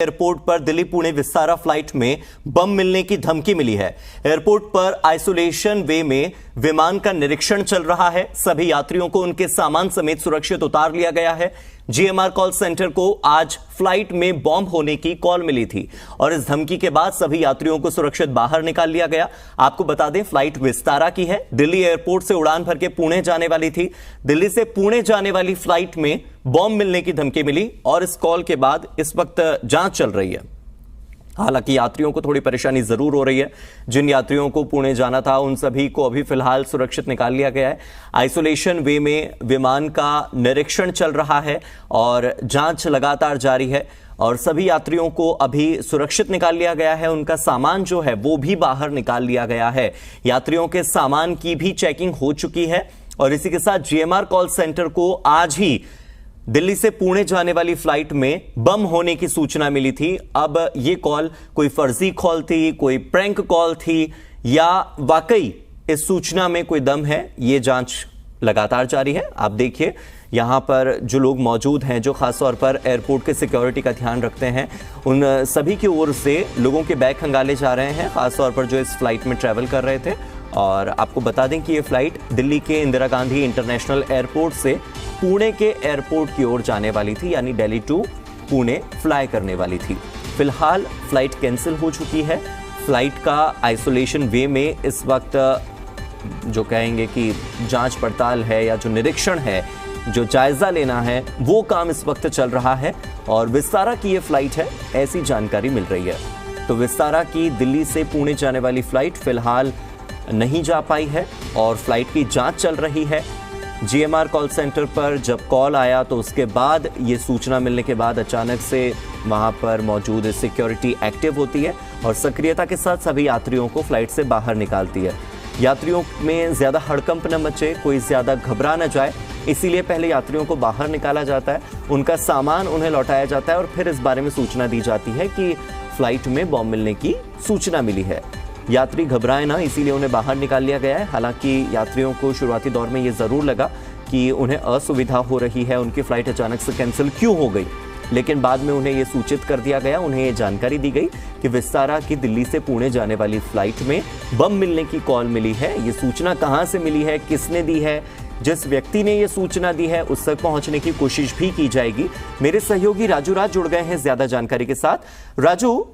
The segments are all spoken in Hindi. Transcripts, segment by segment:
एयरपोर्ट पर दिल्ली पुणे विस्तारा फ्लाइट में बम मिलने की धमकी मिली है। एयरपोर्ट पर आइसोलेशन वे में विमान का निरीक्षण चल रहा है। सभी यात्रियों को उनके सामान समेत सुरक्षित उतार लिया गया है। जीएमआर कॉल सेंटर को आज फ्लाइट में बॉम्ब होने की कॉल मिली थी और इस धमकी के बाद सभी यात्रियों को सुरक्षित बाहर निकाल लिया गया। आपको बता दें, फ्लाइट विस्तारा की है। दिल्ली एयरपोर्ट से उड़ान भर के पुणे जाने वाली थी। दिल्ली से पुणे जाने वाली फ्लाइट में बॉम्ब मिलने की धमकी मिली और इस कॉल के बाद इस वक्त जांच चल रही है। हालांकि यात्रियों को थोड़ी परेशानी जरूर हो रही है। जिन यात्रियों को पुणे जाना था उन सभी को अभी फिलहाल सुरक्षित निकाल लिया गया है। आइसोलेशन वे में विमान का निरीक्षण चल रहा है और जांच लगातार जारी है और सभी यात्रियों को अभी सुरक्षित निकाल लिया गया है। उनका सामान जो है वो भी बाहर निकाल लिया गया है। यात्रियों के सामान की भी चेकिंग हो चुकी है और इसी के साथ जीएमआर कॉल सेंटर को आज ही दिल्ली से पुणे जाने वाली फ्लाइट में बम होने की सूचना मिली थी। अब यह कॉल कोई फर्जी कॉल थी, कोई प्रैंक कॉल थी या वाकई इस सूचना में कोई दम है, यह जांच लगातार जारी है। आप देखिए यहां पर जो लोग मौजूद हैं, जो खासतौर पर एयरपोर्ट के सिक्योरिटी का ध्यान रखते हैं, उन सभी की ओर से लोगों के बैग खंगाले जा रहे हैं, खासतौर पर जो इस फ्लाइट में ट्रैवल कर रहे थे। और आपको बता दें कि यह फ्लाइट दिल्ली के इंदिरा गांधी इंटरनेशनल एयरपोर्ट से पुणे के एयरपोर्ट की ओर जाने वाली थी, यानी दिल्ली टू पुणे फ्लाई करने वाली थी। फिलहाल फ्लाइट कैंसिल हो चुकी है। फ्लाइट का आइसोलेशन वे में इस वक्त जो कहेंगे कि जांच पड़ताल है या जो निरीक्षण है, जो जायजा लेना है, वो काम इस वक्त चल रहा है और विस्तारा की ये फ्लाइट है, ऐसी जानकारी मिल रही है। तो विस्तारा की दिल्ली से पुणे जाने वाली फ्लाइट फिलहाल नहीं जा पाई है और फ्लाइट की जांच चल रही है। जीएमआर कॉल सेंटर पर जब कॉल आया तो उसके बाद ये सूचना मिलने के बाद अचानक से वहां पर मौजूद सिक्योरिटी एक्टिव होती है और सक्रियता के साथ सभी यात्रियों को फ्लाइट से बाहर निकालती है। यात्रियों में ज्यादा हड़कंप न मचे, कोई ज्यादा घबरा न जाए, इसीलिए पहले यात्रियों को बाहर निकाला जाता है, उनका सामान उन्हें लौटाया जाता है और फिर इस बारे में सूचना दी जाती है कि फ्लाइट में बॉम्ब मिलने की सूचना मिली है। यात्री घबराए ना, इसीलिए उन्हें बाहर निकाल लिया गया है। हालांकि यात्रियों को शुरुआती दौर में ये जरूर लगा कि उन्हें असुविधा हो रही है, उनकी फ्लाइट अचानक से कैंसिल क्यों हो गई, लेकिन बाद में उन्हें ये सूचित कर दिया गया, उन्हें ये जानकारी दी गई कि विस्तारा की दिल्ली से पुणे जाने वाली फ्लाइट में बम मिलने की कॉल मिली है। ये सूचना कहां से मिली है, किसने दी है, जिस व्यक्ति ने ये सूचना दी है उस तक पहुंचने की कोशिश भी की जाएगी। मेरे सहयोगी राजू राज जुड़ गए हैं ज्यादा जानकारी के साथ। राजू,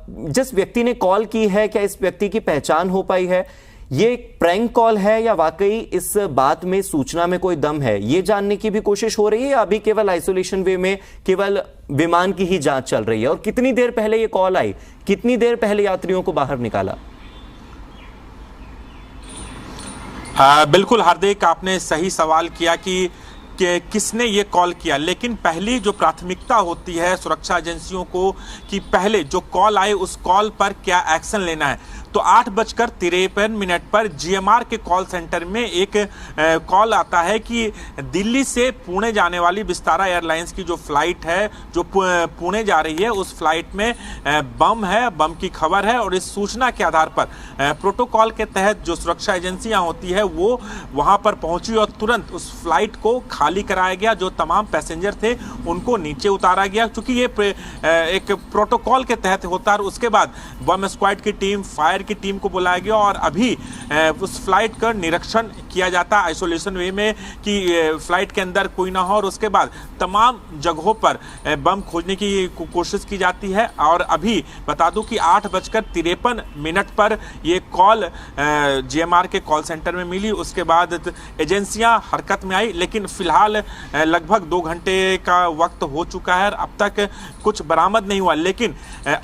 जिस व्यक्ति ने कॉल की है, क्या इस व्यक्ति की पहचान हो पाई है? ये एक प्रैंक कॉल है या वाकई इस बात में, सूचना में कोई दम है, ये जानने की भी कोशिश हो रही है या अभी केवल आइसोलेशन वे में केवल विमान की ही जांच चल रही है? और कितनी देर पहले ये कॉल आई, कितनी देर पहले यात्रियों को बाहर निकाला? हाँ, बिल्कुल हार्दिक, आपने सही सवाल किया कि किसने ये कॉल किया, लेकिन पहली जो प्राथमिकता होती है सुरक्षा एजेंसियों को कि पहले जो कॉल आए उस कॉल पर क्या एक्शन लेना है। तो 8:53 पर जीएमआर के कॉल सेंटर में एक कॉल आता है कि दिल्ली से पुणे जाने वाली विस्तारा एयरलाइंस की जो फ्लाइट है, जो पुणे जा रही है, उस फ्लाइट में बम है, बम की खबर है। और इस सूचना के आधार पर प्रोटोकॉल के तहत जो सुरक्षा एजेंसियां होती है वो वहां पर पहुंची और तुरंत उस फ्लाइट को खाली कराया गया। जो तमाम पैसेंजर थे उनको नीचे उतारा गया, क्योंकि ये एक प्रोटोकॉल के तहत होता है। उसके बाद बम स्क्वाड की टीम, फायर की टीम को बुलाया गया और अभी उस फ्लाइट का निरीक्षण किया जाता है आइसोलेशन वे में कि फ्लाइट के अंदर कोई ना हो। और उसके बाद तमाम जगहों पर बम खोजने की कोशिश की जाती है। और अभी बता दूं कि 8:53 पर ये कॉल जीएमआर के कॉल सेंटर में मिली। उसके बाद एजेंसियां हरकत में आई, लेकिन फिलहाल लगभग 2 घंटे का वक्त हो चुका है, अब तक कुछ बरामद नहीं हुआ। लेकिन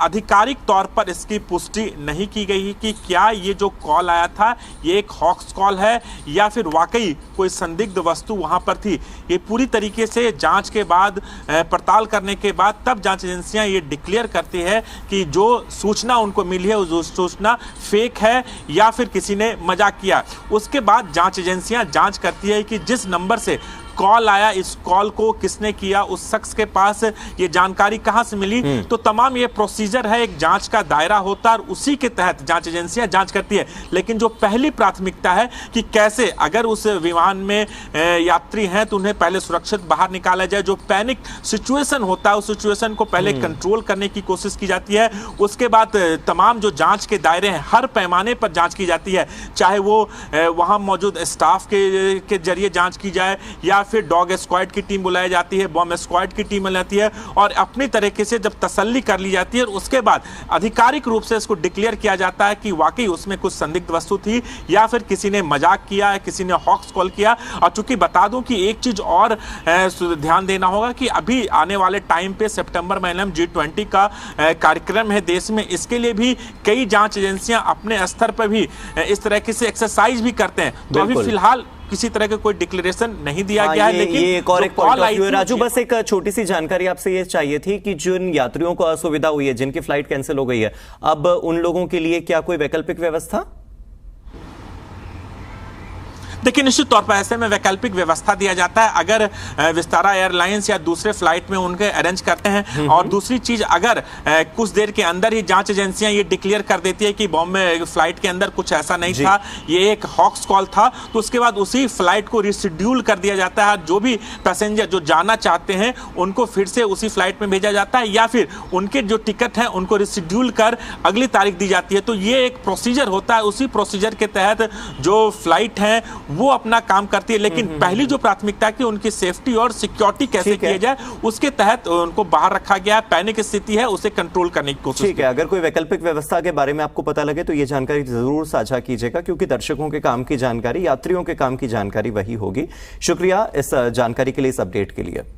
आधिकारिक तौर पर इसकी पुष्टि नहीं की गई कि क्या ये जो कॉल आया था ये एक हॉक्स कॉल है या फिर वाकई कोई संदिग्ध वस्तु वहां पर थी। ये पूरी तरीके से जांच के बाद, पड़ताल करने के बाद तब जांच एजेंसियां ये डिक्लेयर करती है कि जो सूचना उनको मिली है वो सूचना फेक है या फिर किसी ने मजाक किया। उसके बाद जांच एजेंसियां जांच करती है कि जिस नंबर से कॉल आया, इस कॉल को किसने किया, उस शख्स के पास ये जानकारी कहां से मिली, तो तमाम ये प्रोसीजर है, एक जांच का दायरा होता है और उसी के तहत जांच एजेंसियां जांच करती है। लेकिन जो पहली प्राथमिकता है कि कैसे अगर उस विमान में यात्री हैं तो उन्हें पहले सुरक्षित बाहर निकाला जाए। जो पैनिक सिचुएशन होता है उस सिचुएशन को पहले कंट्रोल करने की कोशिश की जाती है। उसके बाद तमाम जो जांच के दायरे हैं हर पैमाने पर जांच की जाती है, चाहे वो वहां मौजूद स्टाफ के जरिए जांच की जाए या फिर डॉग स्क्वाड की टीम बुलाई जाती है, बॉम्ब स्क्वाड की टीम बुलाई जाती है और अपनी तरीके से जब तसल्ली कर ली जाती है और उसके बाद आधिकारिक रूप से इसको डिक्लेयर किया जाता है कि वाकई उसमें कुछ संदिग्ध वस्तु थी या फिर किसी ने मजाक किया, किसी ने हॉक्स कॉल किया। और चूंकि बता दूं कि एक चीज और ध्यान देना होगा कि अभी आने वाले टाइम पे सितंबर महीने में G20 का कार्यक्रम है देश में, इसके लिए भी कई जांच एजेंसियां अपने स्तर पर भी इस तरह से एक्सरसाइज भी करते हैं। तो अभी फिलहाल किसी तरह का कोई डिक्लेरेशन नहीं दिया गया है। लेकिन ये एक और एक पॉइंट ऑफ व्यू है राजू, बस एक छोटी सी जानकारी आपसे ये चाहिए थी कि जिन यात्रियों को असुविधा हुई है, जिनकी फ्लाइट कैंसिल हो गई है, अब उन लोगों के लिए क्या कोई वैकल्पिक व्यवस्था? देखिए, निश्चित तौर पर ऐसे में वैकल्पिक व्यवस्था दिया जाता है। अगर विस्तारा एयरलाइंस या दूसरे फ्लाइट में उनके अरेंज करते हैं और दूसरी चीज अगर कुछ देर के अंदर ही जांच एजेंसियां ये डिक्लेयर कर देती है कि बॉम्बे फ्लाइट के अंदर कुछ ऐसा नहीं था, ये एक हॉक्स कॉल था, तो उसके बाद उसी फ्लाइट को रिशेड्यूल कर दिया जाता है। जो भी पैसेंजर जो जाना चाहते हैं उनको फिर से उसी फ्लाइट में भेजा जाता है या फिर उनके जो टिकट हैं उनको रिशेड्यूल कर अगली तारीख दी जाती है। तो ये एक प्रोसीजर होता है, उसी प्रोसीजर के तहत जो फ्लाइट है वो अपना काम करती है। लेकिन पहली जो प्राथमिकता है कि उनकी सेफ्टी और सिक्योरिटी कैसे किया जाए, उसके तहत उनको बाहर रखा गया है। पैनिक स्थिति है उसे कंट्रोल करने की कोशिश। ठीक है, अगर कोई वैकल्पिक व्यवस्था के बारे में आपको पता लगे तो ये जानकारी जरूर साझा कीजिएगा, क्योंकि दर्शकों के काम की जानकारी, यात्रियों के काम की जानकारी वही होगी। शुक्रिया इस जानकारी के लिए, इस अपडेट के लिए।